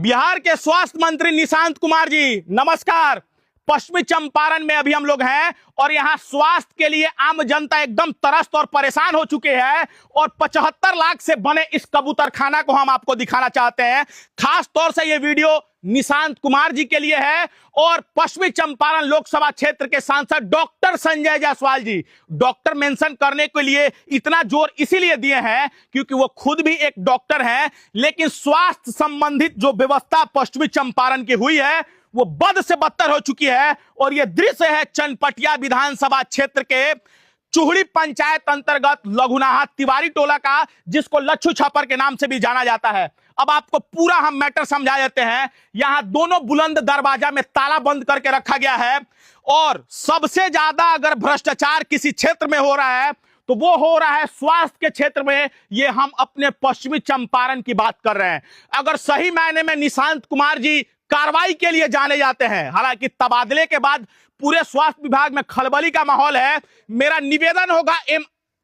बिहार के स्वास्थ्य मंत्री निशांत कुमार जी नमस्कार। पश्चिमी चंपारण में अभी हम लोग हैं और यहाँ स्वास्थ्य के लिए आम जनता एकदम त्रस्त और परेशान हो चुके हैं और 75 लाख से बने इस कबूतरखाना को हम आपको दिखाना चाहते हैं। खास तौर से ये वीडियो निशांत कुमार जी के लिए है और पश्चिमी चंपारण लोकसभा क्षेत्र के सांसद डॉक्टर संजय जायसवाल जी। डॉक्टर मेंशन करने के लिए इतना जोर इसीलिए दिए हैं क्योंकि वो खुद भी एक डॉक्टर हैं, लेकिन स्वास्थ्य संबंधित जो व्यवस्था पश्चिमी चंपारण की हुई है वो बद से बदतर हो चुकी है। और ये दृश्य है चनपटिया विधानसभा क्षेत्र के चुहड़ी पंचायत अंतर्गत लघुनाहा तिवारी टोला का, जिसको लच्छू छापर के नाम से भी जाना जाता है। अब आपको पूरा हम मैटर समझा देते हैं। यहां दोनों बुलंद दरवाजा में ताला बंद करके रखा गया है और सबसे ज्यादा अगर भ्रष्टाचार किसी क्षेत्र में हो रहा है तो वो हो रहा है स्वास्थ्य के क्षेत्र में। ये हम अपने पश्चिमी चंपारण की बात कर रहे हैं। अगर सही मायने में निशांत कुमार जी कार्रवाई के लिए जाने जाते हैं, हालांकि तबादले के बाद पूरे स्वास्थ्य विभाग में खलबली का माहौल है। मेरा निवेदन होगा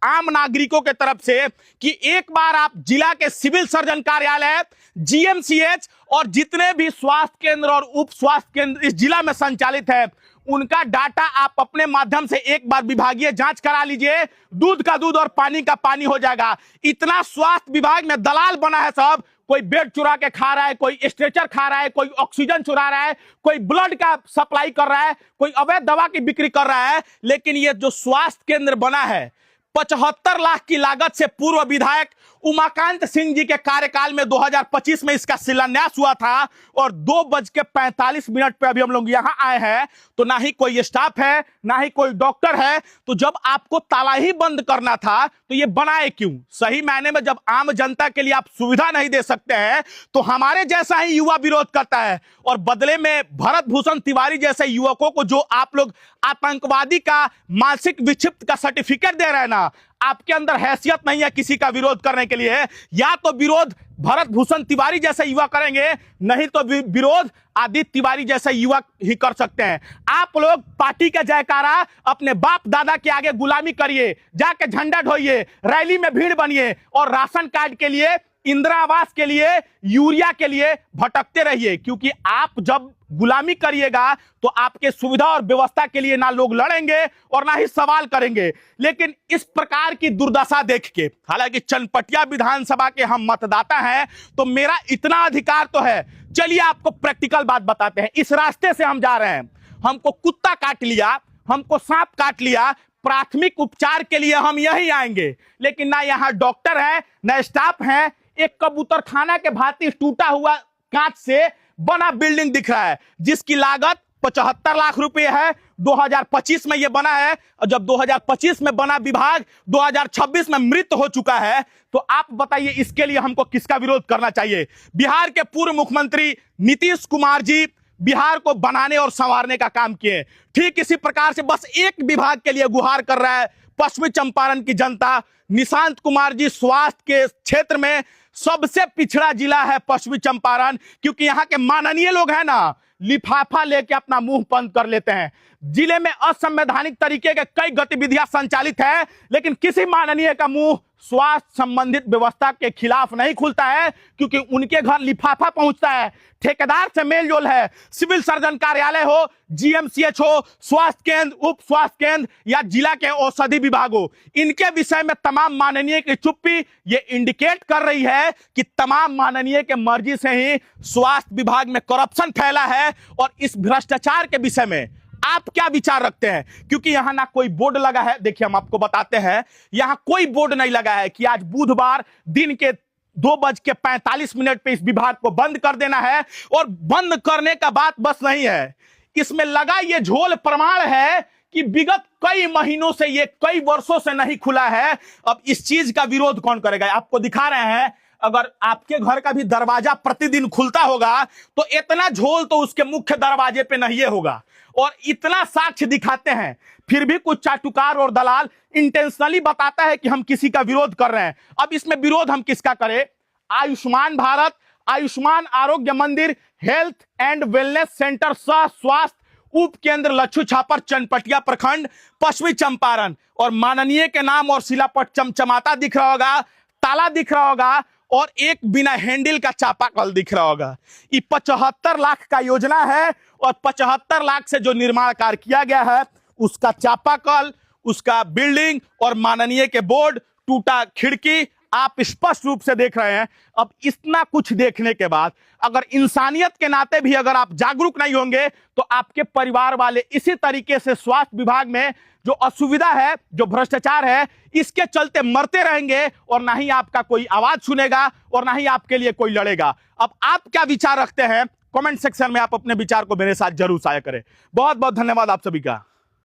आम नागरिकों के तरफ से कि एक बार आप जिला के सिविल सर्जन कार्यालय, जीएमसीएच और जितने भी स्वास्थ्य केंद्र और उप स्वास्थ्य केंद्र इस जिला में संचालित है उनका डाटा आप अपने माध्यम से एक बार विभागीय जांच करा लीजिए। दूध का दूध और पानी का पानी हो जाएगा। इतना स्वास्थ्य विभाग में दलाल बना है सब। कोई बेड चुरा के खा रहा है, कोई स्ट्रेचर खा रहा है, कोई ऑक्सीजन चुरा रहा है, कोई ब्लड का सप्लाई कर रहा है, कोई अवैध दवा की बिक्री कर रहा है। लेकिन ये जो स्वास्थ्य केंद्र बना है 75 लाख की लागत से पूर्व विधायक उमाकांत सिंह जी के कार्यकाल में 2025 में इसका शिलान्यास हुआ था और 2:45 पे अभी हम लोग यहां आए हैं तो ना ही कोई स्टाफ है ना ही कोई डॉक्टर है। तो जब आपको ताला ही बंद करना था तो ये बनाए क्यों? सही मायने में जब आम जनता के लिए आप सुविधा नहीं दे सकते हैं तो हमारे जैसा ही युवा विरोध करता है और बदले में भरत भूषण तिवारी जैसे युवकों को जो आप लोग आतंकवादी का मानसिक विक्षिप्त का सर्टिफिकेट दे रहे हैं ना, आपके अंदर हैसियत नहीं है किसी का विरोध करने के लिए। या तो विरोध भरत भूषण तिवारी जैसे युवा करेंगे, नहीं तो विरोध आदित्य तिवारी जैसे युवा ही कर सकते हैं। आप लोग पार्टी का जयकारा अपने बाप दादा के आगे गुलामी करिए, जाके झंडा ढोइए, रैली में भीड़ बनिए और राशन कार्ड के लिए, इंदिरा आवास के लिए, यूरिया के लिए भटकते रहिए। क्योंकि आप जब गुलामी करिएगा तो आपके सुविधा और व्यवस्था के लिए ना लोग लड़ेंगे और ना ही सवाल करेंगे। लेकिन इस प्रकार की दुर्दशा देख के, हालांकि चनपटिया विधानसभा के हम मतदाता हैं तो मेरा इतना अधिकार तो है। चलिए आपको प्रैक्टिकल बात बताते हैं। इस रास्ते से हम जा रहे हैं, हमको कुत्ता काट लिया, हमको सांप काट लिया, प्राथमिक उपचार के लिए हम यही आएंगे। लेकिन ना यहाँ डॉक्टर है ना स्टाफ है। एक कबूतरखाना के भांति टूटा हुआ कांच से बना बिल्डिंग दिख रहा है जिसकी लागत 75 लाख रुपए है। 2025 में यह बना है और जब 2025 में बना विभाग 2026 में मृत हो चुका है तो आप बताइए इसके लिए हमको किसका विरोध करना चाहिए? बिहार के पूर्व मुख्यमंत्री नीतीश कुमार जी बिहार को बनाने और संवारने का काम किए। ठीक इसी प्रकार से बस एक विभाग के लिए गुहार कर रहा है पश्चिमी चंपारण की जनता। निशांत कुमार जी स्वास्थ्य के क्षेत्र में सबसे पिछड़ा जिला है पश्चिमी चंपारण, क्योंकि यहाँ के माननीय लोग हैं ना, लिफाफा लेके अपना मुंह बंद कर लेते हैं। जिले में असंवैधानिक तरीके के कई गतिविधियां संचालित है लेकिन किसी माननीय का मुंह स्वास्थ्य संबंधित व्यवस्था के खिलाफ नहीं खुलता है क्योंकि उनके घर लिफाफा पहुंचता है। ठेकेदार से मेलजोल है। सिविल सर्जन कार्यालय हो, जीएमसीएच हो, स्वास्थ्य केंद्र, उप स्वास्थ्य केंद्र या जिला के औषधि विभाग हो, इनके विषय में तमाम माननीय की चुप्पी ये इंडिकेट कर रही है कि तमाम माननीय के मर्जी से ही स्वास्थ्य विभाग में करप्शन फैला है। और इस भ्रष्टाचार के विषय में आप क्या विचार रखते हैं? क्योंकि यहां ना कोई बोर्ड लगा है। देखिए हम आपको बताते हैं, यहां कोई बोर्ड नहीं लगा है कि आज बुधवार दिन के 2:45 पे इस विभाग को बंद कर देना है। और बंद करने का बात बस नहीं है, इसमें लगा ये झोल प्रमाण है कि विगत कई महीनों से, ये कई वर्षों से नहीं खुला है। अब इस चीज का विरोध कौन करेगा? आपको दिखा रहे हैं, अगर आपके घर का भी दरवाजा प्रतिदिन खुलता होगा तो इतना झोल तो उसके मुख्य दरवाजे पे नहीं होगा। और इतना साक्ष्य दिखाते हैं फिर भी कुछ चाटुकार और दलाल इंटेंशनली बताता है कि हम किसी का विरोध कर रहे हैं। अब इसमें विरोध हम किसका करें? आयुष्मान भारत, आयुष्मान आरोग्य मंदिर, हेल्थ एंड वेलनेस सेंटर सह स्वास्थ्य उप केंद्र लच्छू छापर चनपटिया प्रखंड पश्चिमी चंपारण। और माननीय के नाम और शिलापट चमचमाता दिख रहा होगा, ताला दिख रहा होगा और एक बिना हैंडल का चापाकल दिख रहा होगा। ये 75 लाख का योजना है और 75 लाख से जो निर्माण कार्य किया गया है उसका चापाकल, उसका बिल्डिंग और माननीय के बोर्ड, टूटा खिड़की आप स्पष्ट रूप से देख रहे हैं। अब इतना कुछ देखने के बाद अगर इंसानियत के नाते भी अगर आप जागरूक नहीं होंगे तो आपके परिवार वाले इसी तरीके से स्वास्थ्य विभाग में जो असुविधा है, जो भ्रष्टाचार है, इसके चलते मरते रहेंगे और ना ही आपका कोई आवाज सुनेगा और ना ही आपके लिए कोई लड़ेगा। अब आप क्या विचार रखते हैं कमेंट सेक्शन में आप अपने विचार को मेरे साथ जरूर साझा करें। बहुत बहुत धन्यवाद आप सभी का।